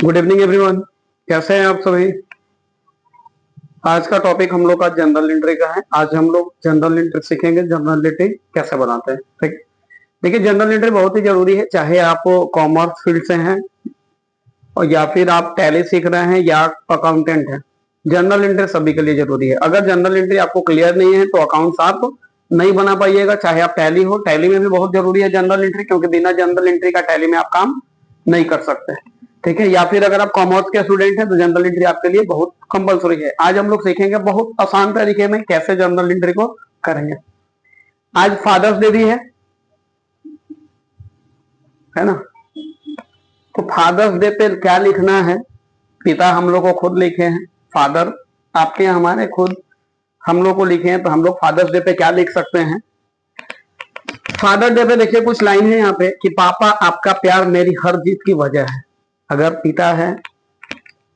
Good evening everyone, कैसे हैं आप सभी। आज का टॉपिक हम लोग का जनरल एंट्री का है। आज हम लोग जनरल एंट्री सीखेंगे, जनरल एंट्री कैसे बनाते हैं। ठीक, देखिए जनरल एंट्री बहुत ही जरूरी है, चाहे आप कॉमर्स फील्ड से हैं और या फिर आप टैली सीख रहे हैं या अकाउंटेंट हैं। जनरल एंट्री सभी के लिए जरूरी है। अगर जनरल एंट्री आपको क्लियर नहीं है तो अकाउंट्स आप नहीं बना पाइएगा, चाहे आप टैली हो। टैली में भी बहुत जरूरी है जनरल एंट्री, क्योंकि बिना जनरल एंट्री का टैली में आप काम नहीं कर सकते। ठीक है, या फिर अगर आप कॉमर्स के स्टूडेंट हैं तो जनरल एंट्री आपके लिए बहुत कंपलसरी है। आज हम लोग सीखेंगे बहुत आसान तरीके में कैसे जनरल एंट्री को करेंगे। आज फादर्स डे भी है ना, तो फादर्स डे पे क्या लिखना है। पिता हम लोग को खुद लिखे हैं, फादर आपके हमारे खुद हम लोग को लिखे हैं, तो हम लोग फादर्स डे पे क्या लिख सकते हैं। फादर डे पे देखिए कुछ लाइन है यहाँ पे कि पापा आपका प्यार मेरी हर जीत की वजह है। अगर पिता है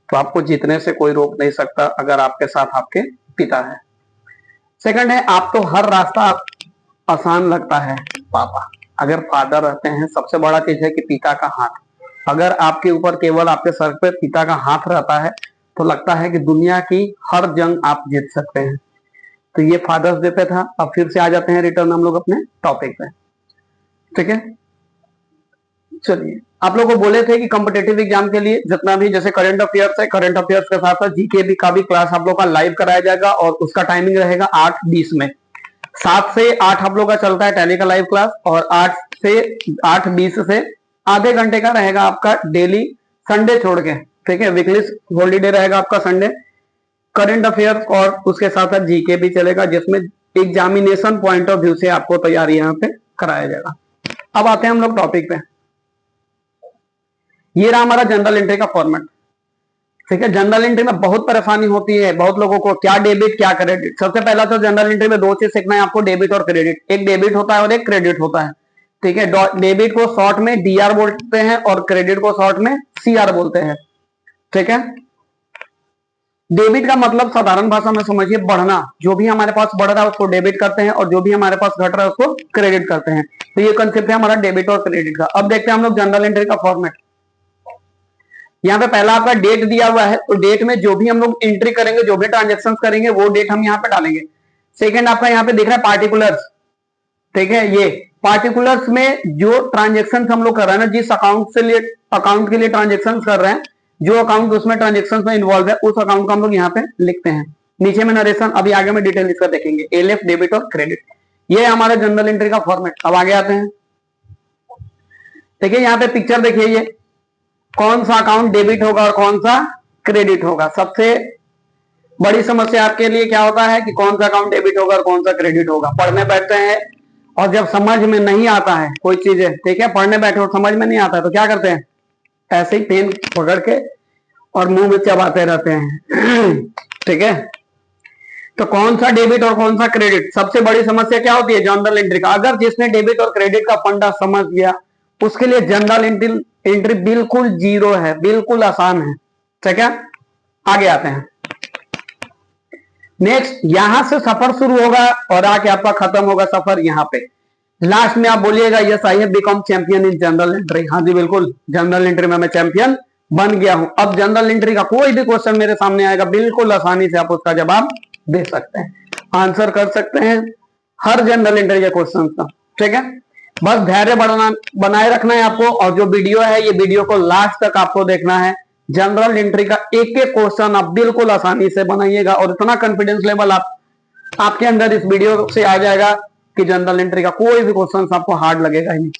तो आपको जीतने से कोई रोक नहीं सकता, अगर आपके साथ आपके पिता है। सेकंड है, आप तो हर रास्ता आसान लगता है पापा। अगर फादर रहते हैं, सबसे बड़ा चीज है कि पिता का हाथ। अगर आपके ऊपर केवल आपके सर पे पिता का हाथ रहता है तो लगता है कि दुनिया की हर जंग आप जीत सकते हैं। तो ये फादर्स डे पे था। अब फिर से आ जाते हैं रिटर्न हम लोग अपने टॉपिक पे। ठीक है, चलिए आप लोगों को बोले थे कि कॉम्पिटेटिव एग्जाम के लिए जितना भी जैसे करंट अफेयर्स है, करंट अफेयर्स के साथ साथ जीके भी का भी क्लास आप लोग का लाइव कराया जाएगा और उसका टाइमिंग रहेगा 8:20 में। 7 से 8 आप लोग का चलता है टैली का लाइव क्लास, और 8 से 8:20 से आधे घंटे का रहेगा आपका डेली, संडे छोड़ के। ठीक है, वीकली हॉलीडे रहेगा आपका संडे। करंट अफेयर्स और उसके साथ साथ जीके भी चलेगा, जिसमें एग्जामिनेशन पॉइंट ऑफ व्यू से आपको तैयारी यहाँ पे कराया जाएगा। अब आते हैं हम लोग टॉपिक पे। ये रहा हमारा जनरल एंट्री का फॉर्मेट। ठीक है, जनरल एंट्री में बहुत परेशानी होती है बहुत लोगों को, क्या डेबिट क्या क्रेडिट। सबसे पहला तो जनरल एंट्री में दो चीज सीखना है आपको, डेबिट और क्रेडिट। एक डेबिट होता है और एक क्रेडिट होता है। ठीक है, डेबिट को शॉर्ट में डीआर बोलते हैं और क्रेडिट को शॉर्ट में सीआर बोलते हैं। ठीक है, डेबिट का मतलब साधारण भाषा में समझिए बढ़ना। जो भी हमारे पास बढ़ रहा है उसको डेबिट करते हैं और जो भी हमारे पास घट रहा है उसको क्रेडिट करते हैं। तो ये कंसेप्ट है हमारा डेबिट और क्रेडिट का। अब देखते हैं हम लोग जनरल एंट्री का फॉर्मेट। यहाँ पे पहला आपका डेट दिया हुआ है, तो डेट में जो भी हम लोग एंट्री करेंगे, जो भी ट्रांजेक्शन करेंगे वो डेट हम यहाँ पे डालेंगे। सेकंड आपका यहाँ पे दिख रहा है पार्टिकुलर्स। ठीक है, ये पार्टिकुलर्स में जो ट्रांजेक्शन हम लोग कर रहे हैं ना, जिस अकाउंट के लिए ट्रांजेक्शन कर रहे हैं, जो अकाउंट उसमें ट्रांजेक्शन में इन्वॉल्व है उस अकाउंट को हम लोग यहाँ पे लिखते हैं। नीचे में नरेशन, अभी आगे में डिटेल इसका देखेंगे, एलएफ डेबिट और क्रेडिट। ये हमारा जनरल एंट्री का फॉर्मेट। अब आगे आते हैं। देखिए यहाँ पे पिक्चर देखिए, ये कौन सा अकाउंट डेबिट होगा और कौन सा क्रेडिट होगा। सबसे बड़ी समस्या आपके लिए क्या होता है कि कौन सा अकाउंट डेबिट होगा और कौन सा क्रेडिट होगा। पढ़ने बैठते हैं और जब समझ में नहीं आता है कोई चीज है, ठीक है, पढ़ने बैठे और समझ में नहीं आता है तो क्या करते हैं, ऐसे ही पेन पकड़ के और मुंह में चबाते रहते हैं। ठीक है, तो कौन सा डेबिट और कौन सा क्रेडिट, सबसे बड़ी समस्या क्या होती है जनरल एंट्री का। अगर जिसने डेबिट और क्रेडिट का फंडा समझ गया उसके लिए जनरल एंट्री बिल्कुल जीरो है, बिल्कुल आसान है। ठीक है, आगे आते हैं। नेक्स्ट, यहां से सफर शुरू होगा और आके आपका खत्म होगा सफर यहाँ पे। लास्ट में आप बोलिएगा yes I have become champion in general entry. हाँ जी बिल्कुल, जनरल एंट्री में मैं चैंपियन बन गया हूं। अब जनरल एंट्री का कोई भी क्वेश्चन मेरे सामने आएगा, बिल्कुल आसानी से आप उसका जवाब दे सकते हैं, आंसर कर सकते हैं हर जनरल एंट्री के क्वेश्चन का। ठीक है, बस धैर्य बनाए रखना है आपको। और जो वीडियो है ये वीडियो को लास्ट तक आपको देखना है। जनरल एंट्री का एक एक क्वेश्चन आप बिल्कुल आसानी से बनाइएगा और इतना कॉन्फिडेंस लेवल आपके अंदर इस वीडियो से आ जाएगा कि जनरल एंट्री का कोई भी क्वेश्चन आपको हार्ड लगेगा ही नहीं।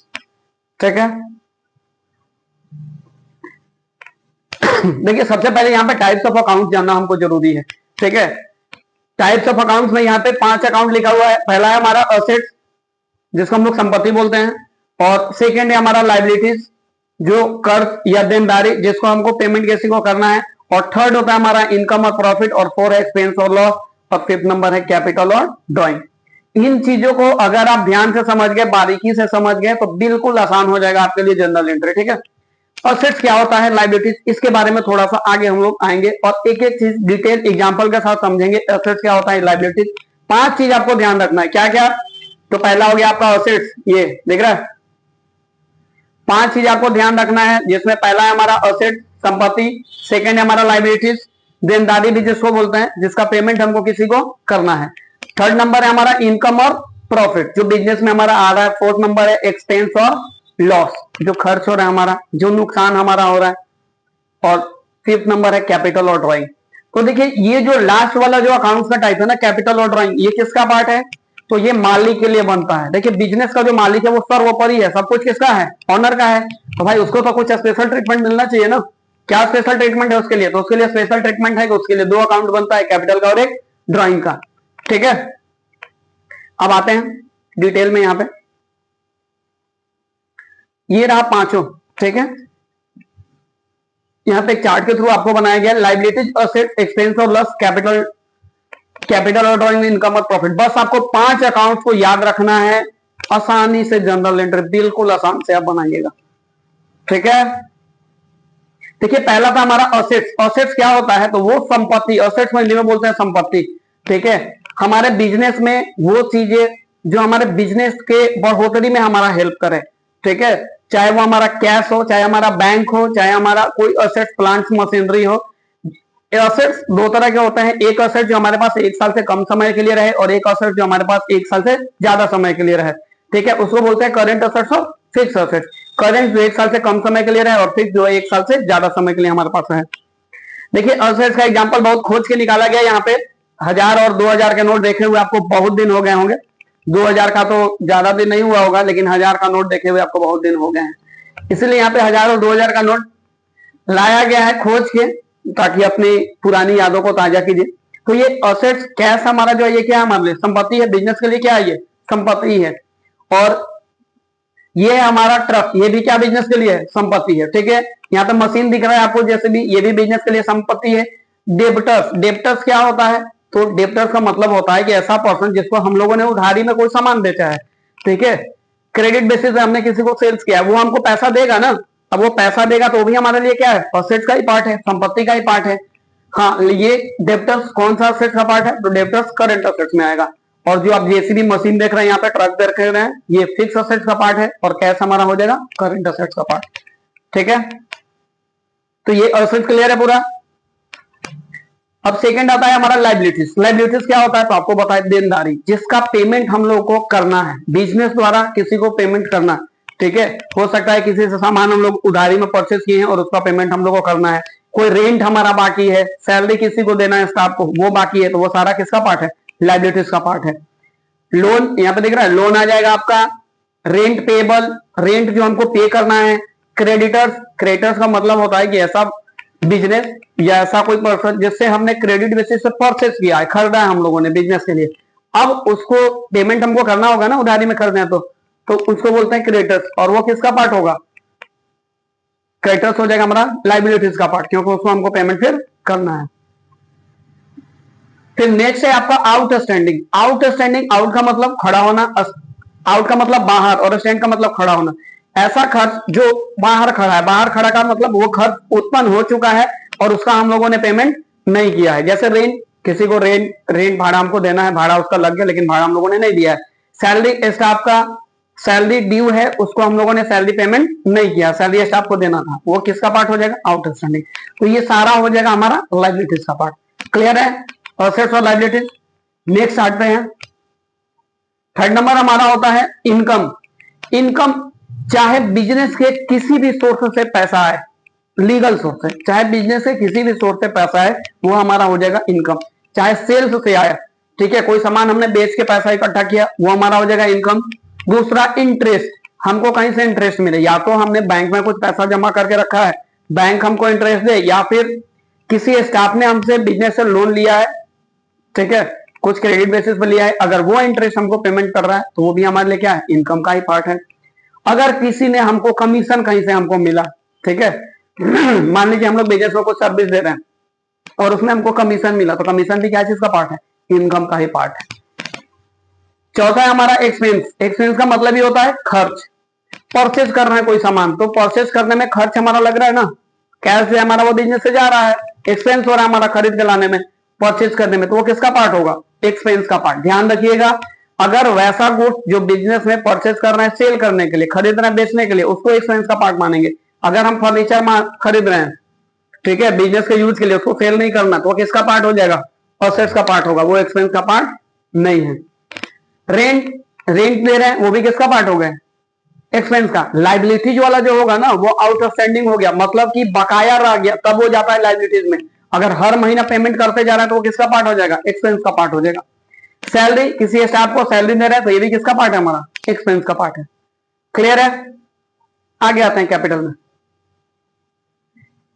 ठीक है, देखिए सबसे पहले यहाँ पे टाइप्स ऑफ अकाउंट जानना हमको जरूरी है। ठीक है, टाइप्स ऑफ अकाउंट्स में यहाँ पे 5 अकाउंट लिखा हुआ है। पहला है हमारा असेट्स, जिसको हम लोग संपत्ति बोलते हैं, और सेकेंड है हमारा लाइबिलिटीज, जो कर्ज या देनदारी, जिसको हमको पेमेंट किसी को करना है, और थर्ड होता है हमारा इनकम और प्रॉफिट, और 4 है एक्सपेंस और लॉस, और 5th नंबर है कैपिटल और ड्रॉइंग। इन चीजों को अगर आप ध्यान से समझ गए, बारीकी से समझ गए, तो बिल्कुल आसान हो जाएगा आपके लिए जनरल एंट्री। ठीक है, असेट्स क्या होता है, लाइबिलिटीज, इसके बारे में थोड़ा सा आगे हम लोग आएंगे और एक एक चीज डिटेल एग्जांपल के साथ समझेंगे। असेट्स क्या होता है, लाइबिलिटीज, 5 चीज आपको ध्यान रखना है। क्या क्या, तो पहला हो गया आपका असेट्स, ये दिख रहा है। 5 चीज आपको ध्यान रखना है, जिसमें पहला है हमारा असेट्स, संपत्ति। सेकंड है हमारा लाइबिलिटीज, देनदारी भी जिसको बोलते हैं, जिसका पेमेंट हमको किसी को करना है। थर्ड नंबर है हमारा इनकम और प्रॉफिट, जो बिजनेस में हमारा आ रहा है। फोर्थ नंबर है एक्सपेंस और लॉस, जो खर्च हो रहा है हमारा, जो नुकसान हमारा हो रहा है। और फिफ्थ नंबर है कैपिटल और ड्राइंग। तो देखिए ये जो लास्ट वाला जो अकाउंट्स का टाइप है ना, कैपिटल और ड्राइंग, ये किसका पार्ट है? तो ये मालिक के लिए बनता है। देखिए बिजनेस का जो मालिक है वो सर्वोपरि है, सब कुछ किसका है? ऑनर का है। तो भाई उसको तो कुछ स्पेशल ट्रीटमेंट मिलना चाहिए ना। क्या स्पेशल ट्रीटमेंट है उसके लिए? तो उसके लिए स्पेशल ट्रीटमेंट है कि उसके लिए दो अकाउंट बनता है, कैपिटल का और एक ड्राइंग का। ठीक है, अब आते हैं डिटेल में। यहां पे ये रहा पांचों, ठीक है। यहाँ पे एक चार्ट के थ्रू आपको बनाया गया लाइबिलिटीज, असेट, एक्सपेंस और लॉस, कैपिटल, कैपिटल और ड्राइंग, इनकम और प्रॉफिट। बस आपको 5 अकाउंट को याद रखना है, आसानी से जनरल एंट्री बिल्कुल आसान से आप बनाइएगा। ठीक है, देखिए पहला था हमारा असेट्स। असेट्स क्या होता है? तो वो संपत्ति, असेट्स हिंदी में बोलते हैं संपत्ति। ठीक है, हमारे बिजनेस में वो चीजें जो हमारे बिजनेस के बढ़ोतरी में हमारा हेल्प करे। ठीक है, चाहे वो हमारा कैश हो, चाहे हमारा बैंक हो, चाहे हमारा कोई असेट्स, प्लांट्स, मशीनरी हो। असेट्स दो तरह के होते हैं, एक असेट जो हमारे पास 1 साल से कम समय के लिए रहे और एक असेट जो हमारे पास 1 साल से ज्यादा समय के लिए रहे। ठीक है, उसको बोलते हैं करेंट असेट्स और फिक्स असेट्स। करेंट जो 1 साल से कम समय के लिए रहे और फिक्स जो 1 साल से ज्यादा समय के लिए हमारे पास है। देखिए असेट्स का एग्जांपल बहुत खोज के निकाला गया। यहाँ पे 1000 और 2000 के नोट देखे हुए आपको बहुत दिन हो गए होंगे। 2000 का तो ज्यादा दिन नहीं हुआ होगा, लेकिन 1000 का नोट देखे हुए आपको बहुत दिन हो गए हैं। इसलिए यहाँ पे 1000 और 2000 का नोट लाया गया है खोज के, ताकि अपनी पुरानी यादों को ताजा कीजिए। तो ये असेट्स, कैश हमारा जो है ये क्या है? हमारे लिए संपत्ति है। बिजनेस के लिए क्या है? ये संपत्ति है। और ये हमारा ट्रक, ये भी क्या बिजनेस के लिए है? संपत्ति है। ठीक है, यहाँ पे मशीन दिख रहा है आपको जैसे भी, ये भी बिजनेस के लिए संपत्ति है। डेब्टर्स, डेब्टर्स क्या होता है? तो डेब्टर्स का मतलब होता है कि ऐसा पर्सन जिसको हम लोगों ने उधारी में कोई सामान बेचा है। ठीक है, क्रेडिट बेसिस पे हमने किसी को सेल्स किया, वो हमको पैसा देगा ना। अब वो पैसा देगा तो भी हमारे लिए क्या है? असेट्स का ही पार्ट है, संपत्ति का ही पार्ट है। हाँ, ये डेब्टर्स कौन सा असेट्स का पार्ट है? तो डेब्टर्स करंट असेट्स में आएगा। और जो आप जेसीबी मशीन देख रहे हैं, यहाँ पे ट्रक देख रहे हैं, ये फिक्स असेट्स का पार्ट है और कैश हमारा हो जाएगा करंट असेट्स का पार्ट। ठीक है, तो ये असेट्स क्लियर है पूरा। अब सेकंड आता है हमारा लाइबिलिटीज। लाइबिलिटीज क्या होता है? तो आपको बताए देनदारी, जिसका पेमेंट हम लोग को करना है, बिजनेस द्वारा किसी को पेमेंट करना। ठीक है, हो सकता है किसी से सामान हम लोग उधारी में परचेस किए हैं और उसका पेमेंट हम लोग को करना है। कोई रेंट हमारा बाकी है, सैलरी किसी को देना है स्टाफ को, वो बाकी है, तो वो सारा किसका पार्ट है? लाइबिलिटीज का पार्ट है। लोन यहाँ पे दिख रहा है, लोन आ जाएगा आपका। रेंट पेबल, रेंट जो हमको पे करना है। क्रेडिटर्स, क्रेडिटर्स का मतलब होता है कि ऐसा बिजनेस या ऐसा कोई पर्सन जिससे हमने क्रेडिट बेसिस से परचेस किया है, खरीदा है हम लोगों ने बिजनेस के लिए, अब उसको पेमेंट हमको करना होगा ना, उधारी में खरीदे हैं तो उसको बोलते हैं क्रेडिटर्स। और वो किसका पार्ट होगा? क्रेडिटर्स हो जाएगा हमारा लाइबिलिटीज का पार्ट, क्योंकि उसको हमको पेमेंट फिर करना है। फिर नेक्स्ट है आपका आउटस्टैंडिंग। आउटस्टैंडिंग, आउट का मतलब खड़ा होना, आउट का मतलब बाहर और स्टैंड का मतलब खड़ा होना। ऐसा खर्च जो बाहर खड़ा है, बाहर खड़ा का मतलब वो खर्च उत्पन्न हो चुका है और उसका हम लोगों ने पेमेंट नहीं किया है। जैसे रेंट, किसी को रेंट भाड़ा हमको देना है, भाड़ा उसका लग गया लेकिन भाड़ा हम लोगों ने नहीं दिया है। सैलरी, स्टाफ का सैलरी ड्यू है, उसको हम लोगों ने सैलरी पेमेंट नहीं किया, सैलरी स्टाफ को देना था, वो किसका पार्ट हो जाएगा? आउटस्टैंडिंग। तो ये सारा हो जाएगा हमारा लाइबिलिटीज का पार्ट। क्लियर है? असेट्स और लाइबिलिटीज। नेक्स्ट आते हैं, थर्ड नंबर हमारा होता है इनकम। इनकम, चाहे बिजनेस के किसी भी सोर्स से पैसा आए, लीगल सोर्स से, चाहे बिजनेस से किसी भी सोर्स से पैसा आए, वो हमारा हो जाएगा इनकम। चाहे सेल्स से आया, ठीक है, कोई सामान हमने बेच के पैसा इकट्ठा किया, वो हमारा हो जाएगा इनकम। दूसरा इंटरेस्ट, हमको कहीं से इंटरेस्ट मिले, या तो हमने बैंक में कुछ पैसा जमा करके रखा है, बैंक हमको इंटरेस्ट दे, या फिर किसी स्टाफ ने हमसे बिजनेस से लोन लिया है, ठीक है, कुछ क्रेडिट बेसिस पर लिया है, अगर वो इंटरेस्ट हमको पेमेंट कर रहा है तो वो भी हमारे लिए क्या है? इनकम का ही पार्ट है। अगर किसी ने हमको कमीशन कहीं से हमको मिला, ठीक है, मान लीजिए हम लोग बिजनेस में कुछ सर्विस दे रहे हैं और उसमें हमको कमीशन मिला, तो कमीशन भी क्या चीज का पार्ट है? इनकम का ही पार्ट है। चौथा है हमारा एक्सपेंस। एक्सपेंस का मतलब ही होता है खर्च। परचेज कर रहे हैं कोई सामान, तो परचेज करने में खर्च हमारा लग रहा है ना, कैश से हमारा वो बिजनेस से जा रहा है, एक्सपेंस हो रहा है हमारा खरीद के लाने में, परचेज करने में, तो वो किसका पार्ट होगा? एक्सपेंस का पार्ट। ध्यान रखिएगा, अगर वैसा गुड्स जो बिजनेस में परचेज कर रहे हैं सेल करने के लिए, खरीद रहे हैं बेचने के लिए, उसको एक्सपेंस का पार्ट मानेंगे। अगर हम फर्नीचर खरीद रहे हैं ठीक है, बिजनेस के यूज के लिए, उसको सेल नहीं करना, तो वो किसका पार्ट हो जाएगा? असेट्स का पार्ट होगा, वो एक्सपेंस का पार्ट नहीं है। रेंट, रेंट दे रहे हैं, वो भी किसका पार्ट हो गया? एक्सपेंस का। लाइबिलिटीज वाला जो होगा ना, वो आउटस्टैंडिंग हो गया, मतलब कि बकाया रह गया, तब वो जाता है लाइबिलिटीज में। अगर हर महीना पेमेंट करते जा रहा है तो वो किसका पार्ट हो जाएगा? एक्सपेंस का पार्ट हो जाएगा। सैलरी, किसी स्टाफ को सैलरी दे रहा है तो ये भी किसका पार्ट है? हमारा एक्सपेंस का पार्ट है। क्लियर है? आगे आते हैं कैपिटल में।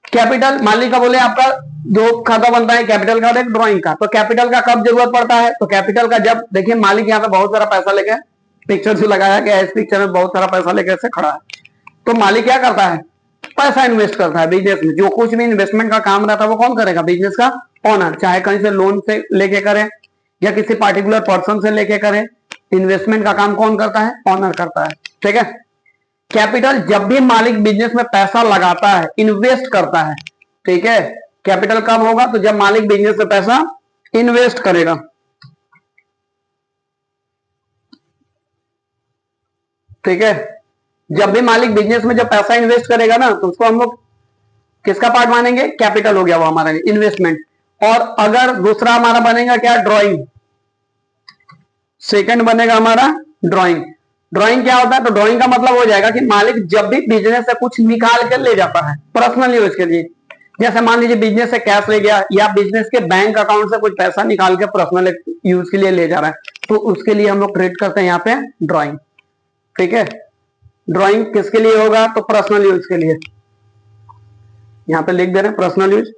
कैपिटल, मालिक का बोले आपका दो खाता बनता है, कैपिटल का और एक ड्राइंग का। तो कैपिटल का कब जरूरत पड़ता है? तो कैपिटल का जब, देखिए मालिक यहाँ पे बहुत सारा पैसा लेके, पिक्चर जो लगाया गया है इस पिक्चर में, बहुत सारा पैसा लेके ऐसे खड़ा है। तो मालिक क्या करता है? पैसा इन्वेस्ट करता है बिजनेस में। जो कुछ भी इन्वेस्टमेंट का काम रहता है वो कौन करेगा? बिजनेस का ओनर, चाहे कहीं से लोन से लेके करे या किसी पार्टिकुलर पर्सन से लेके करे, इन्वेस्टमेंट का काम कौन करता है? ओनर करता है। ठीक है। कैपिटल, जब भी मालिक बिजनेस में पैसा लगाता है, इन्वेस्ट करता है, ठीक है, कैपिटल कब होगा? तो जब मालिक बिजनेस में पैसा इन्वेस्ट करेगा। ठीक है, जब भी मालिक बिजनेस में जब पैसा इन्वेस्ट करेगा ना, तो उसको हम लोग किसका पार्ट मानेंगे? कैपिटल हो गया वो हमारा इन्वेस्टमेंट। और अगर दूसरा हमारा बनेगा क्या? ड्राइंग। सेकंड बनेगा हमारा ड्राइंग। ड्राइंग क्या होता है? तो ड्राइंग का मतलब हो जाएगा कि मालिक जब भी बिजनेस से कुछ निकाल कर ले जाता है पर्सनल यूज के लिए, जैसे मान लीजिए बिजनेस से कैश ले गया या बिजनेस के बैंक अकाउंट से कुछ पैसा निकाल के पर्सनल यूज के लिए ले जा रहा है, तो उसके लिए हम लोग क्रिएट करते हैं यहाँ पे ड्राइंग। ठीक है, ड्राइंग किसके लिए होगा? तो पर्सनल यूज के लिए। यहाँ पे लिख दे रहे हैं personal use,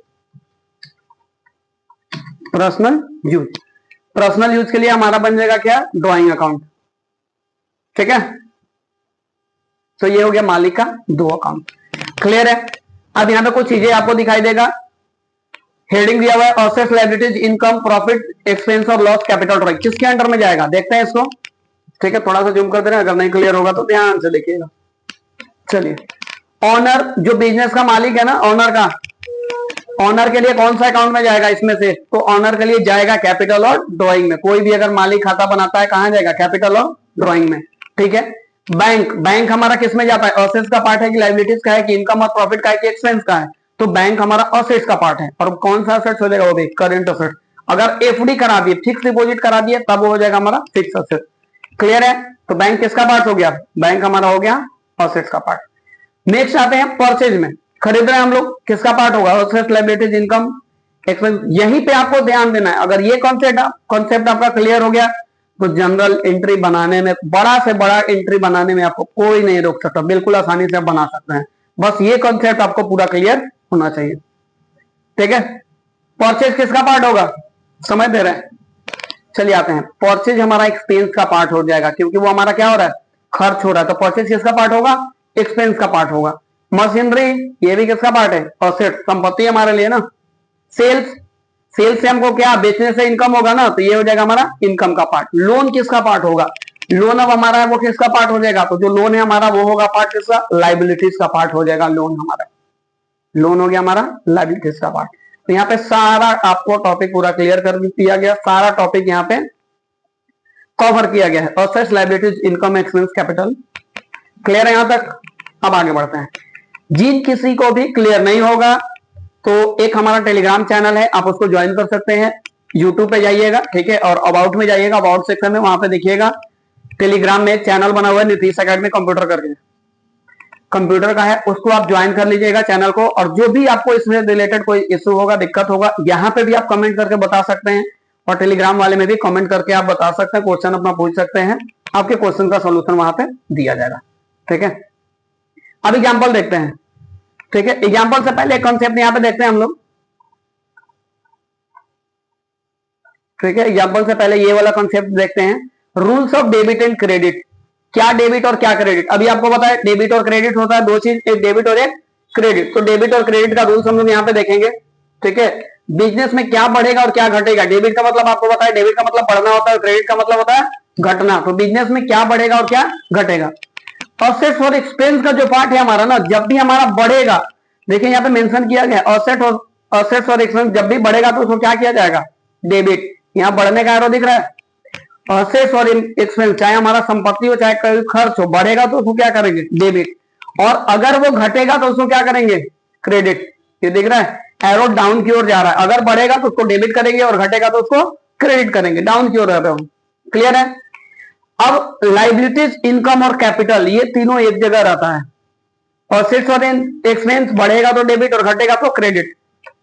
personal use. Personal use के लिए हमारा बन जाएगा क्या? Drawing account. ठीक है, तो ये हो गया मालिक का दो अकाउंट। क्लियर है? अब यहाँ पे कुछ चीजें आपको दिखाई देगा, हेडिंग दिया हुआ है assets, liabilities, income, profit, expense और लॉस, कैपिटल ड्राइंग। किसके अंडर में जाएगा? देखते हैं इसको। ठीक है, थोड़ा सा जूम कर दे रहे हैं, अगर नहीं क्लियर होगा तो ध्यान से देखिएगा। चलिए, ऑनर, जो बिजनेस का मालिक है ना, ऑनर का, ऑनर के लिए कौन सा अकाउंट में जाएगा इसमें से? तो ऑनर के लिए जाएगा कैपिटल और ड्राइंग में। कोई भी अगर मालिक खाता बनाता है, कहां जाएगा? कैपिटल और ड्राइंग में। ठीक है। बैंक, बैंक हमारा किस में जाता है? असेट्स का पार्ट है कि लायबिलिटीज का है कि इनकम और प्रॉफिट का है कि एक्सपेंस का है? तो बैंक हमारा असेट्स का पार्ट है। और कौन सा असेट्स हो जाएगा? वो भी करंट असेट। अगर एफडी करा दिए, फिक्स डिपोजिट करा दिए, तब वो हो जाएगा हमारा फिक्स असेट। क्लियर है? तो बैंक किसका पार्ट हो गया? बैंक हमारा हो गया असेट्स का पार्ट। नेक्स्ट आते हैं परचेज में। खरीद रहे हैं हम लोग, किसका पार्ट होगा? Assets, liabilities, income, expense. यहीं पे आपको ध्यान देना है। अगर ये कॉन्सेप्ट आपका क्लियर हो गया तो जनरल एंट्री बनाने में, बड़ा से बड़ा एंट्री बनाने में आपको कोई नहीं रोक सकता, बिल्कुल आसानी से आप बना सकते हैं। बस ये कॉन्सेप्ट आपको पूरा क्लियर होना चाहिए। ठीक है, परचेज किसका पार्ट होगा? समझ दे रहे हैं? चलिए आते हैं, परचेज हमारा एक्सपेंस का पार्ट हो जाएगा, क्योंकि वो हमारा क्या हो रहा है? खर्च हो रहा है। तो परचेज किसका पार्ट होगा? एक्सपेंस का पार्ट होगा। मशीनरी, ये भी किसका पार्ट है? असेट, संपत्ति हमारे लिए ना। सेल्स, सेल्स से हमको क्या? बेचने से इनकम होगा ना, तो ये हो जाएगा हमारा इनकम का पार्ट। लोन किसका पार्ट होगा? लोन अब हमारा है वो किसका पार्ट हो जाएगा? तो जो लोन है हमारा वो होगा पार्ट किसका? लायबिलिटीज का पार्ट हो जाएगा लोन हमारा। लोन हो गया हमारा लायबिलिटीज का पार्ट। तो यहाँ पे सारा आपको टॉपिक पूरा क्लियर कर दिया गया, सारा टॉपिक यहाँ पे कवर किया गया है। Assets, liabilities, income, expense, capital. Clear है यहाँ तक? अब आगे बढ़ते हैं। जिन किसी को भी क्लियर नहीं होगा तो एक हमारा टेलीग्राम चैनल है, आप उसको ज्वाइन कर सकते हैं। यूट्यूब पे जाइएगा, ठीक है, और अबाउट में जाइएगा, अबाउट सेक्शन में, वहां पे देखिएगा टेलीग्राम में एक चैनल बना हुआ है नीतीश अकेडमी कंप्यूटर करके, कंप्यूटर का है, उसको आप ज्वाइन कर लीजिएगा चैनल को। और जो भी आपको इसमें रिलेटेड कोई इश्यू होगा, दिक्कत होगा, यहाँ पे भी आप कमेंट करके बता सकते हैं, और टेलीग्राम वाले में भी कमेंट करके आप बता सकते हैं, क्वेश्चन अपना पूछ सकते हैं, आपके क्वेश्चन का सोल्यूशन वहां पे दिया जाएगा। ठीक है, अब एग्जाम्पल देखते हैं। ठीक है, एग्जाम्पल से पहले कॉन्सेप्ट यहाँ पे देखते हैं हम लोग। ठीक है, एग्जाम्पल से पहले ये वाला कॉन्सेप्ट देखते हैं, rules of debit and credit. क्या डेबिट और क्या क्रेडिट? अभी आपको पता है डेबिट और क्रेडिट होता है दो चीज, एक डेबिट और एक क्रेडिट। तो डेबिट और क्रेडिट का रूल्स हम लोग यहाँ पे देखेंगे। ठीक है, बिजनेस में क्या बढ़ेगा और क्या घटेगा? डेबिट का मतलब आपको पता है, डेबिट का मतलब बढ़ना होता है, क्रेडिट का मतलब होता है घटना। तो बिजनेस में क्या बढ़ेगा और क्या घटेगा? असेट्स और एक्सपेंस का जो पार्ट है हमारा ना, जब भी हमारा बढ़ेगा, देखिए यहाँ पे मेंशन किया गया असेट्स और एक्सपेंस जब भी बढ़ेगा तो उसको क्या किया जाएगा? डेबिट। यहाँ बढ़ने का एरो दिख रहा है। असेट्स और एक्सपेंस, चाहे हमारा संपत्ति हो चाहे कोई खर्च हो, बढ़ेगा तो उसको क्या करेंगे? डेबिट। और अगर वो घटेगा तो उसको क्या करेंगे? क्रेडिट। ये दिख रहा है एरो डाउन की ओर जा रहा है, अगर बढ़ेगा तो उसको डेबिट करेंगे और घटेगा तो उसको क्रेडिट करेंगे, डाउन की ओर रह रहे हो। क्लियर है। अब लाइबिलिटीज, इनकम और कैपिटल ये तीनों एक जगह रहता है, और सिक्स और एक्सपेंस बढ़ेगा तो डेबिट और घटेगा तो क्रेडिट।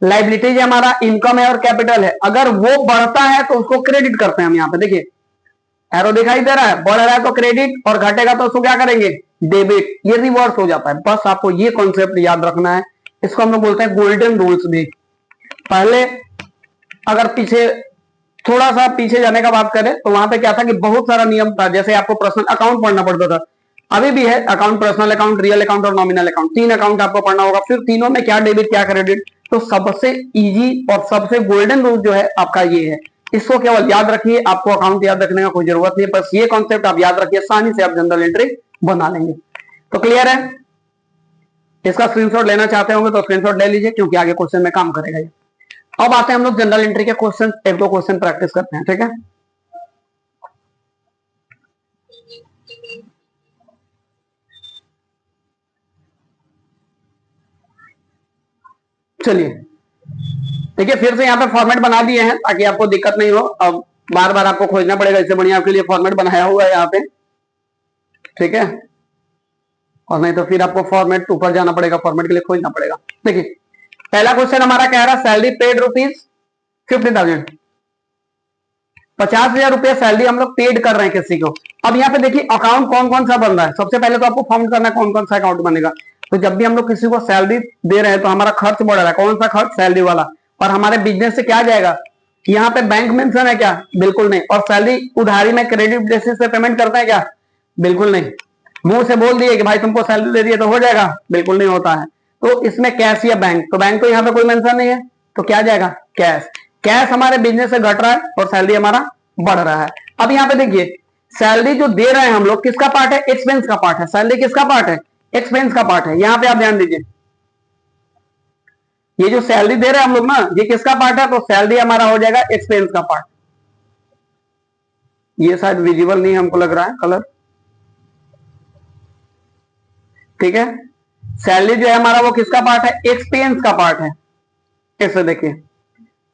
लाइबिलिटीज हमारा इनकम है और कैपिटल है, अगर वो बढ़ता है तो उसको क्रेडिट करते हैं हम। यहाँ पे देखिए एरो दिखाई दे रहा है, बढ़ रहा है तो क्रेडिट और घटेगा तो उसको क्या करेंगे, डेबिट। ये रिवर्स हो जाता है। बस आपको ये कॉन्सेप्ट याद रखना है, इसको हम लोग बोलते हैं गोल्डन रूल्स भी। पहले अगर पीछे थोड़ा सा पीछे जाने का बात करें तो वहां पे क्या था कि बहुत सारा नियम था, जैसे आपको पर्सनल अकाउंट पढ़ना पड़ता था, अभी भी है account, personal account, real account और नॉमिनल अकाउंट, 3 अकाउंट आपको पढ़ना होगा। फिर तीनों में क्या डेबिट क्या क्रेडिट। तो सबसे इजी और सबसे गोल्डन रूल जो है आपका ये है, इसको केवल याद रखिए, आपको अकाउंट याद रखने का कोई जरूरत नहीं है, बस ये कॉन्सेप्ट आप याद रखिए, आसानी से आप जनरल एंट्री बना लेंगे। तो क्लियर है। इसका स्क्रीनशॉट लेना चाहते होंगे तो स्क्रीनशॉट ले लीजिए, क्योंकि आगे क्वेश्चन में काम करेगा ये। अब आते हैं हम लोग जनरल एंट्री के क्वेश्चन, एक दो क्वेश्चन प्रैक्टिस करते हैं, ठीक है। चलिए देखिए, फिर से यहाँ पे फॉर्मेट बना दिए हैं ताकि आपको दिक्कत नहीं हो, अब बार बार आपको खोजना पड़ेगा, इससे बढ़िया आपके लिए फॉर्मेट बनाया हुआ है यहाँ पे, ठीक है। और नहीं तो फिर आपको फॉर्मेट ऊपर जाना पड़ेगा, फॉर्मेट के लिए खोजना पड़ेगा। देखिए पहला क्वेश्चन हमारा कह रहा है सैलरी पेड ₹50,000, 50,000 रुपया सैलरी हम लोग पेड कर रहे हैं किसी को। अब यहाँ पे देखिए अकाउंट कौन कौन सा बन रहा है, सबसे पहले तो आपको फाउंड करना है कौन कौन सा अकाउंट बनेगा। तो जब भी हम लोग किसी को सैलरी दे रहे हैं तो हमारा खर्च बढ़ रहा है, कौन सा खर्च, सैलरी वाला। और हमारे बिजनेस से क्या जाएगा, यहाँ पे बैंक मेंशन है क्या, बिल्कुल नहीं। और सैलरी उधारी में क्रेडिट बेसिस पे पेमेंट करते हैं क्या, बिल्कुल नहीं। मुंह से बोल दिए कि भाई तुमको सैलरी दे दिए तो हो जाएगा, बिल्कुल नहीं होता है। तो इसमें कैश या बैंक, तो बैंक तो यहाँ पे कोई मेंशन नहीं है, तो क्या जाएगा, कैश। कैश हमारे बिजनेस से घट रहा है और सैलरी हमारा बढ़ रहा है। अब यहाँ पे देखिए सैलरी जो दे रहे हैं हम लोग किसका पार्ट है, एक्सपेंस का पार्ट है। सैलरी किसका पार्ट है, एक्सपेंस का पार्ट है। यहाँ पे आप ध्यान दीजिए, ये जो सैलरी दे रहे हैं हम लोग ना, ये किसका पार्ट है, तो सैलरी हमारा हो जाएगा एक्सपेंस का पार्ट। ये शायद विजिबल नहीं हमको लग रहा है कलर, ठीक है। सैलरी जो है हमारा वो किसका पार्ट है, एक्सपेंस का पार्ट है। ऐसे देखिए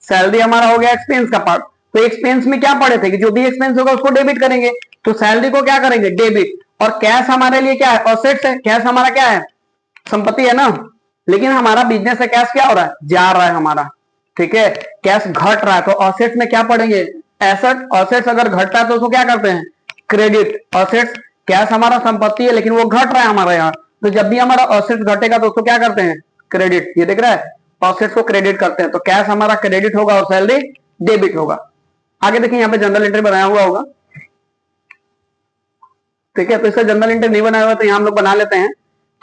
सैलरी हमारा हो गया एक्सपेंस का पार्ट। तो एक्सपेंस में क्या पढ़े थे कि जो भी एक्सपेंस होगा उसको डेबिट करेंगे, तो सैलरी को क्या करेंगे, डेबिट। और कैश हमारे लिए क्या है, असेट्स है। कैश हमारा क्या है, संपत्ति है ना। लेकिन हमारा बिजनेस से कैश क्या हो रहा है, जा रहा है हमारा, ठीक है। कैश घट रहा है तो असेट्स में क्या पढ़ेंगे, एसेट। असेट्स अगर घटता है तो उसको क्या करते हैं, क्रेडिट। असेट्स, कैश हमारा संपत्ति है लेकिन वो घट रहा है हमारे यहाँ, तो जब भी हमारा असेट्स घटेगा तो उसको क्या करते हैं, क्रेडिट। ये दिख रहा है, असेट्स को क्रेडिट करते हैं। तो कैश हमारा क्रेडिट होगा और सैलरी डेबिट होगा। आगे देखिए यहाँ पे जनरल एंट्री बनाया हुआ होगा, ठीक है। तो इसका जनरल एंट्री नहीं बनाया हुआ तो यहाँ हम लोग बना लेते हैं।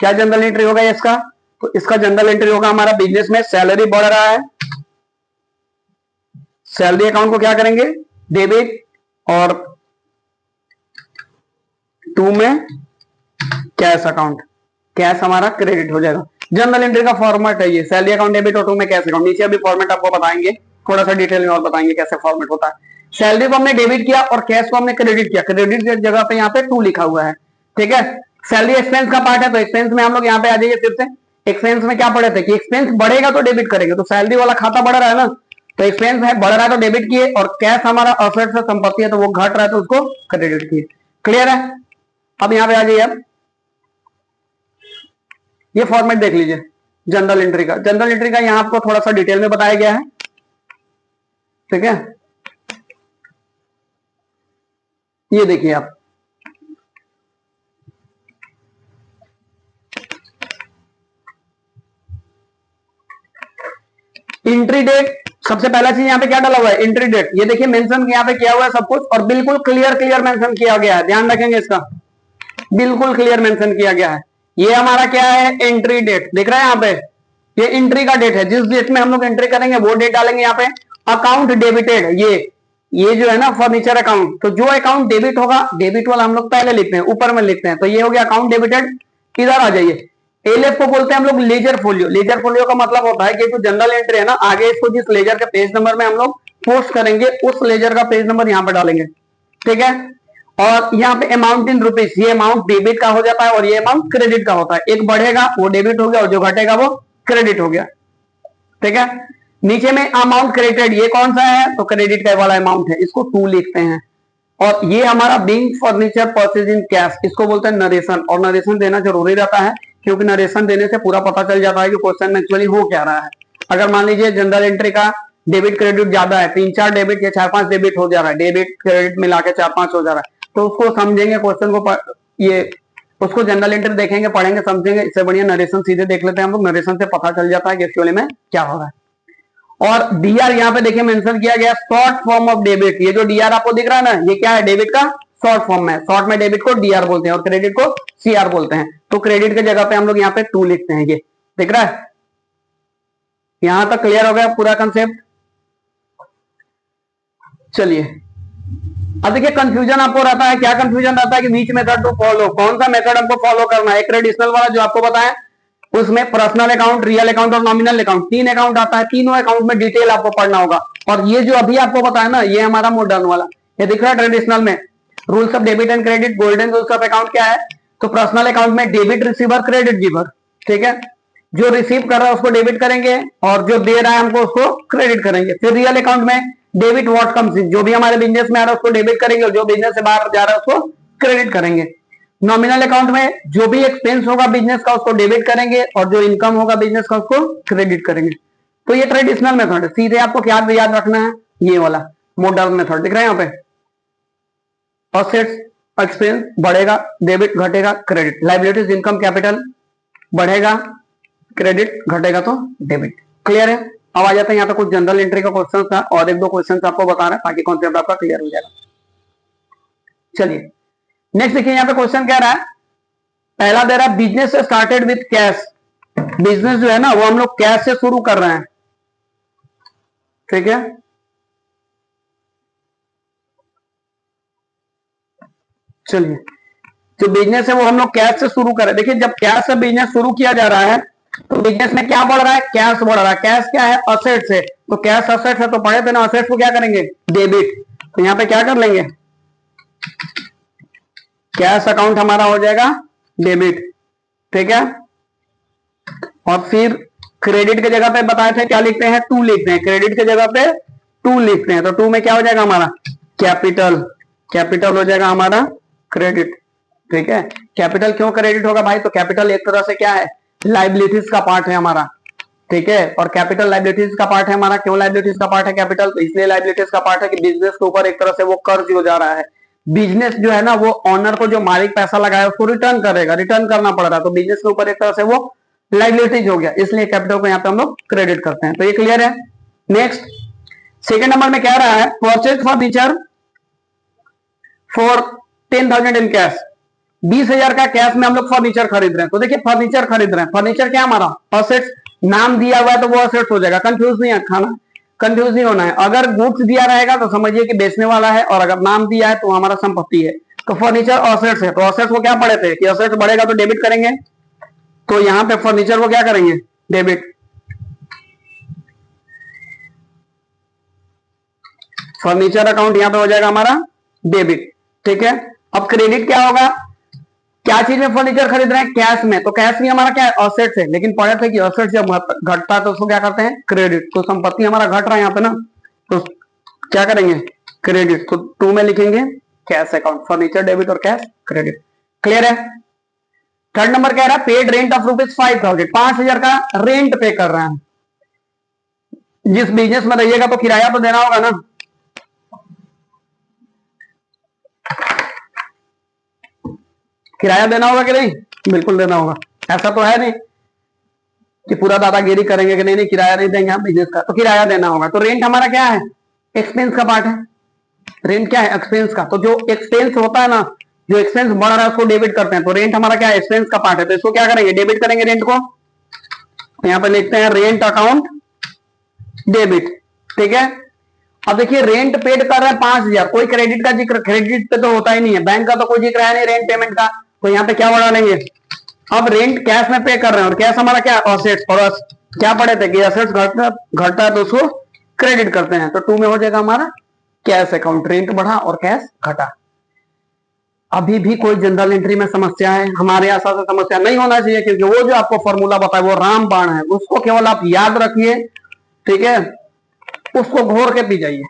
क्या जनरल एंट्री होगा इसका, तो इसका जनरल एंट्री होगा हमारा बिजनेस में सैलरी बढ़ रहा है, सैलरी अकाउंट को क्या करेंगे, डेबिट। और 2 में कैश अकाउंट, कैश हमारा क्रेडिट हो जाएगा। जनरल एंट्री का फॉर्मेट है ये, सैलरी अकाउंट डेबिट और 2 में कैश अकाउंट। नीचे अभी फॉर्मेट आपको बताएंगे, थोड़ा सा डिटेल में और बताएंगे कैसे फॉर्मेट होता है। सैलरी को हमने डेबिट किया और कैश को हमने क्रेडिट किया, क्रेडिट की जगह पे यहाँ पे 2 लिखा हुआ है, ठीक है। सैलरी एक्सपेंस का पार्ट है, तो एक्सपेंस में हम लोग यहाँ पे आ जाइए। फिर से एक्सपेंस में क्या पढ़े थे कि एक्सपेंस बढ़ेगा तो डेबिट करेंगे, तो सैलरी वाला खाता बढ़ रहा है ना, तो एक्सपेंस है बढ़ रहा है तो डेबिट किए। और कैश हमारा असेट से संपत्ति है तो वो घट रहा है तो उसको क्रेडिट किए। क्लियर है। अब यहाँ पे आ जाइए, अब ये फॉर्मेट देख लीजिए जनरल एंट्री का। जनरल एंट्री का यहाँ आपको थोड़ा सा डिटेल में बताया गया है, ठीक है। ये देखिए आप, एंट्री डेट, सबसे पहला चीज यहाँ पे क्या डाला हुआ है, एंट्री डेट। ये देखिए मेंशन यहाँ पे किया हुआ है सब कुछ, और बिल्कुल क्लियर मेंशन किया गया है, ध्यान रखेंगे इसका, बिल्कुल क्लियर मेंशन किया गया है। ये हमारा क्या है, एंट्री डेट, दिख रहा है यहाँ पे, ये एंट्री का डेट है, जिस डेट में हम लोग एंट्री करेंगे वो डेट डालेंगे यहाँ पे। अकाउंट डेबिटेड, ये जो है ना फर्नीचर अकाउंट, तो जो अकाउंट डेबिट होगा, डेबिट वाला हम लोग पहले लिखते हैं, ऊपर में लिखते हैं, तो ये हो गया अकाउंट डेबिटेड। इधर आ जाइए, एलएफ को बोलते हैं हम लोग लेजर फोलियो। लेजर फोलियो का मतलब होता है कि जो जनरल एंट्री है ना, आगे इसको जिस लेजर के पेज नंबर में हम लोग पोस्ट करेंगे उस लेजर का पेज नंबर यहाँ पे डालेंगे, ठीक है। और यहाँ पे अमाउंट इन रुपीज, ये अमाउंट डेबिट का हो जाता है और ये अमाउंट क्रेडिट का होता है। एक बढ़ेगा वो डेबिट हो गया और जो घटेगा वो क्रेडिट हो गया। ठीक है। नीचे में अमाउंट क्रेडिटेड, ये कौन सा है, तो क्रेडिट का वाला अमाउंट है, इसको 2 लिखते हैं। और ये हमारा being furniture purchase in cash, इसको बोलते हैं नरेशन। और नरेशन देना जरूरी रहता है, क्योंकि नरेशन देने से पूरा पता चल जाता है कि क्वेश्चन में एक्चुअली हो क्या रहा है। अगर मान लीजिए जनरल एंट्री का डेबिट क्रेडिट ज्यादा है, 3-4 डेबिट या 4-5 डेबिट हो जा रहा है, डेबिट क्रेडिट मिला के 4-5 हो जा रहा है, तो उसको समझेंगे क्वेश्चन को, ये उसको जनरल एंट्री देखेंगे, पढ़ेंगे, समझेंगे। इससे बढ़िया नरेशन सीधे देख लेते हैं हम लोग, नरेशन से पता चल जाता है कि एक्चुअली में क्या हो रहा है। और डीआर यहाँ पे देखिए मेंशन किया गया, शॉर्ट फॉर्म ऑफ डेबिट। ये जो डीआर आपको दिख रहा है ना, ये क्या है, डेबिट का शॉर्ट फॉर्म में। शॉर्ट में डेबिट को डीआर बोलते हैं और क्रेडिट को सीआर बोलते हैं। तो क्रेडिट के जगह पे हम लोग यहाँ पे 2 लिखते हैं। ये दिख रहा है, यहां तक क्लियर हो गया पूरा कंसेप्ट। चलिए अब देखिए कंफ्यूजन आपको रहता है, क्या कंफ्यूजन रहता है कि बीच मेथड टू फॉलो, कौन सा मेथड हमको फॉलो करना है। एक ट्रेडिशनल वाला जो आपको बताया, उसमें पर्सनल अकाउंट, रियल अकाउंट और नॉमिनल अकाउंट, 3 अकाउंट आता है। तीनों अकाउंट में डिटेल आपको पढ़ना होगा। और ये जो अभी आपको बताया ना, ये हमारा मॉडर्न वाला, ये दिख रहा है ट्रेडिशनल में rules of debit and credit, golden rules of account क्या है। तो पर्सनल अकाउंट में डेबिट रिसीवर, क्रेडिट गिवर, ठीक है। जो रिसीव कर रहा है उसको डेबिट करेंगे और जो दे रहा है हमको उसको क्रेडिट करेंगे। फिर रियल अकाउंट में डेबिट व्हाट कम्स इन, जो भी हमारे बिजनेस में आ रहा है उसको डेबिट करेंगे और जो बिजनेस से बाहर जा रहा है उसको क्रेडिट करेंगे। नॉमिनल अकाउंट में जो भी एक्सपेंस होगा बिजनेस का उसको डेबिट करेंगे और जो इनकम होगा बिजनेस का उसको क्रेडिट करेंगे। तो ये ट्रेडिशनल मेथड है। सीधे आपको क्या याद रखना है, ये वाला मॉडर्न मेथड दिख रहा है यहाँ पे। असेट्स एक्सपेंस बढ़ेगा, डेबिट घटेगा, क्रेडिट। लायबिलिटीज इनकम कैपिटल बढ़ेगा, क्रेडिट घटेगा तो डेबिट। क्लियर है। अब आ जाते हैं यहाँ पे कुछ जनरल एंट्री का क्वेश्चन था और 1-2 क्वेश्चन आपको बता रहे हैं ताकि कॉन्सेप्ट आपका क्लियर हो जाएगा। चलिए नेक्स्ट देखिए, यहाँ पे क्वेश्चन क्या रहा है, पहला दे रहा है business started with cash. Business जो है ना वो हम लोग कैश से शुरू कर रहे हैं, ठीक है। चलिए जो बिजनेस है वो हम लोग कैश से शुरू करें। देखिए जब कैश से बिजनेस शुरू किया जा रहा है तो बिजनेस में क्या बढ़ रहा है, कैश बढ़ रहा है। कैश क्या है, असेट्स है। तो कैश असेट्स है तो पढ़े थे ना, असेट्स को क्या करेंगे, डेबिट। तो यहाँ पे क्या कर लेंगे, कैश अकाउंट हमारा हो जाएगा डेबिट, ठीक है। और फिर क्रेडिट के जगह पे बताए थे क्या लिखते हैं, 2 लिखते हैं। क्रेडिट के जगह पे 2 लिखते हैं। तो 2 में क्या हो जाएगा हमारा, कैपिटल। कैपिटल हो जाएगा हमारा क्रेडिट, ठीक है। कैपिटल क्यों क्रेडिट होगा भाई, तो कैपिटल एक तरह से क्या है, लाइबिलिटीज का पार्ट है हमारा, ठीक है। और कैपिटल लाइबिलिटीज का पार्ट है हमारा। क्यों लाइबिलिटीज का पार्ट है कैपिटल, तो इसलिए लाइबिलिटीज का पार्ट है कि बिजनेस के ऊपर एक तरह से वो कर्ज हो जा रहा है। बिजनेस जो है ना वो ऑनर को, जो मालिक पैसा लगाया उसको रिटर्न करेगा, रिटर्न करना पड़ रहा है। तो बिजनेस के ऊपर एक तरह से वो लाइबिलिटीज हो गया, इसलिए कैपिटल को यहाँ पे हम लोग क्रेडिट करते हैं। तो ये क्लियर है। नेक्स्ट सेकेंड नंबर में क्या रहा है, purchase furniture for 10,000 in cash. 20,000 का कैश में हम लोग फर्नीचर खरीद रहे हैं। तो देखिए फर्नीचर खरीद रहे हैं, फर्नीचर क्या हमारा असेट्स, नाम दिया हुआ है तो वो असेट्स हो जाएगा। कंफ्यूज नहीं खाना, कंफ्यूज नहीं होना है। अगर गुड्स दिया रहेगा तो समझिए कि बेचने वाला है, और अगर नाम दिया है तो हमारा संपत्ति है। तो फर्नीचर असेट्स है, तो असेट्स को क्या पढ़े थे कि असेट्स बढ़ेगा तो डेबिट करेंगे। तो यहाँ पे फर्नीचर को क्या करेंगे, डेबिट। फर्नीचर अकाउंट यहाँ पे हो जाएगा हमारा डेबिट, ठीक है। अब क्रेडिट क्या होगा, क्या चीज में फर्नीचर खरीद रहे हैं, कैश में। तो कैश भी हमारा क्या है, असेट्स है। लेकिन पढ़े थे कि असेट्स जब घटता है तो उसको क्या करते हैं, क्रेडिट। तो संपत्ति हमारा घट रहा है यहाँ पे ना, तो क्या करेंगे, क्रेडिट। तो 2 में लिखेंगे कैश अकाउंट, फर्नीचर डेबिट और कैश क्रेडिट। क्लियर है। थर्ड नंबर कह रहा है पेड रेंट ऑफ ₹5,000। 5,000 का रेंट पे कर रहे हैं। जिस बिजनेस में रहिएगा तो किराया तो देना होगा ना। किराया देना होगा कि नहीं, बिल्कुल देना होगा। ऐसा तो है नहीं कि पूरा दादागिरी करेंगे कि नहीं नहीं किराया नहीं देंगे हम बिजनेस का, तो किराया देना होगा। तो रेंट हमारा क्या है, एक्सपेंस का पार्ट है। रेंट क्या है, एक्सपेंस का। तो जो एक्सपेंस होता है ना, जो एक्सपेंस बढ़ रहा है उसको डेबिट करते हैं। तो रेंट हमारा क्या है, एक्सपेंस का पार्ट है। तो इसको क्या करेंगे, डेबिट करेंगे रेंट को। तो यहाँ पे लिखते हैं रेंट अकाउंट डेबिट, ठीक है। अब देखिए रेंट पेड कर रहा है 5,000, कोई क्रेडिट का जिक्र, क्रेडिट पे तो होता ही नहीं है, बैंक का तो कोई जिक्र है नहीं रेंट पेमेंट का। तो यहाँ पे क्या बढ़ा लेंगे, अब रेंट कैश में पे कर रहे हैं और कैश हमारा क्या, असेट्स। और क्या पढ़े थे कि असेट्स घटता है तो उसको क्रेडिट करते हैं। तो 2 में हो जाएगा हमारा कैश अकाउंट। रेंट बढ़ा और कैश घटा। अभी भी कोई जनरल एंट्री में समस्या है, हमारे आशा से समस्या नहीं होना चाहिए, क्योंकि वो जो आपको फॉर्मूला बताया वो रामबाण है, उसको केवल आप याद रखिए ठीक है, उसको घोर के पी जाइए,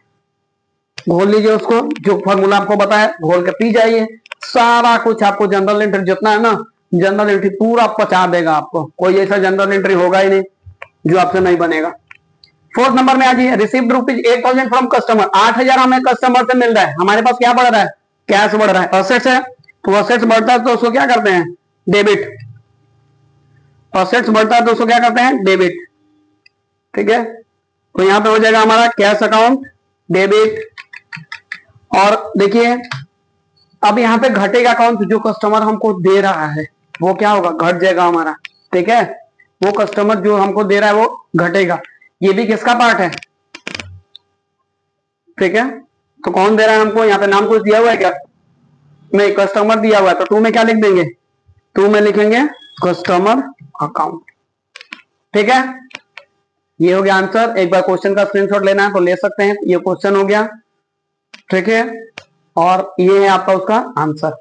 घोल लीजिए उसको, जो फॉर्मूला आपको बताया घोल के पी जाइए। सारा कुछ आपको जनरल एंट्री जितना है ना, जनरल एंट्री पूरा पचा देगा आपको। कोई ऐसा जनरल एंट्री होगा ही नहीं जो आपसे नहीं बनेगा। फोर्थ नंबर में आ जाइए, रिसीव्ड रुपीज 8,000 फ्रॉम कस्टमर। 8,000 हमें कस्टमर से मिल रहा है, हमारे पास क्या बढ़ रहा है, कैश बढ़ रहा है, असेट्स है। तो असेट्स बढ़ता है तो उसको क्या करते हैं, डेबिट। असेट्स बढ़ता है तो उसको क्या करते हैं, डेबिट। ठीक है, तो यहां पे हो जाएगा हमारा कैश अकाउंट डेबिट। और देखिए अब यहाँ पे घटेगा कौन, जो कस्टमर हमको दे रहा है वो क्या होगा, घट जाएगा हमारा। ठीक है, वो कस्टमर जो हमको दे रहा है वो घटेगा। ये भी किसका पार्ट है, ठीक है। तो कौन दे रहा है हमको, यहाँ पे नाम कुछ दिया हुआ है क्या, नहीं, कस्टमर दिया हुआ है। तो टू में क्या लिख देंगे, टू में लिखेंगे कस्टमर अकाउंट। ठीक है, ये हो गया आंसर। एक बार क्वेश्चन का स्क्रीनशॉट लेना है तो ले सकते हैं, ये क्वेश्चन हो गया। ठीक है, और ये है आपका उसका आंसर,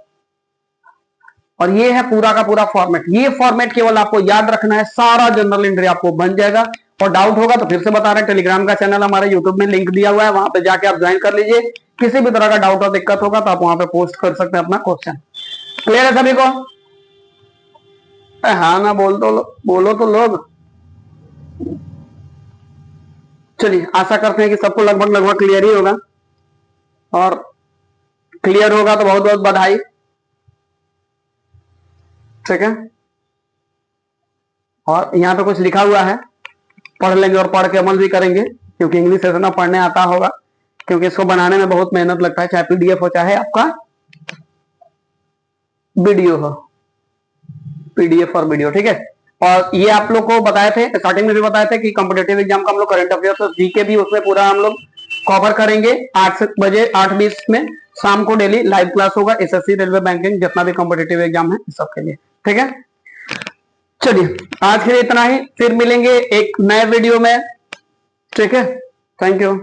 और ये है पूरा का पूरा फॉर्मेट। ये फॉर्मेट केवल आपको याद रखना है, सारा जनरल एंट्री आपको बन जाएगा। और डाउट होगा तो फिर से बता रहे हैं, टेलीग्राम का चैनल हमारे यूट्यूब में लिंक दिया हुआ है, वहां पे जाके आप ज्वाइन कर लीजिए। किसी भी तरह का डाउट और दिक्कत होगा तो आप वहां पे पोस्ट कर सकते हैं अपना क्वेश्चन। क्लियर है सभी को, हाँ ना बोलो तो लोग। चलिए, आशा करते हैं कि सबको लगभग क्लियर ही होगा, और क्लियर होगा तो बहुत बहुत बधाई। ठीक है, और यहाँ पे कुछ लिखा हुआ है, पढ़ लेंगे और पढ़ के अमल भी करेंगे, क्योंकि इंग्लिश इतना पढ़ने आता होगा, क्योंकि इसको बनाने में बहुत मेहनत लगता है, चाहे पीडीएफ हो चाहे आपका वीडियो हो, पीडीएफ और वीडियो। ठीक है, और ये आप लोग को बताए थे, स्टार्टिंग में भी बताए थे कि कॉम्पिटेटिव एग्जाम का हम लोग करंट अफेयर्स और जीके भी उसमें पूरा हम लोग कवर करेंगे। 8 बजे 8:20 में शाम को डेली लाइव क्लास होगा, एसएससी, रेलवे, बैंकिंग, जितना भी कॉम्पिटेटिव एग्जाम है सबके लिए। ठीक है, चलिए आज के लिए इतना ही, फिर मिलेंगे एक नए वीडियो में। ठीक है, थैंक यू।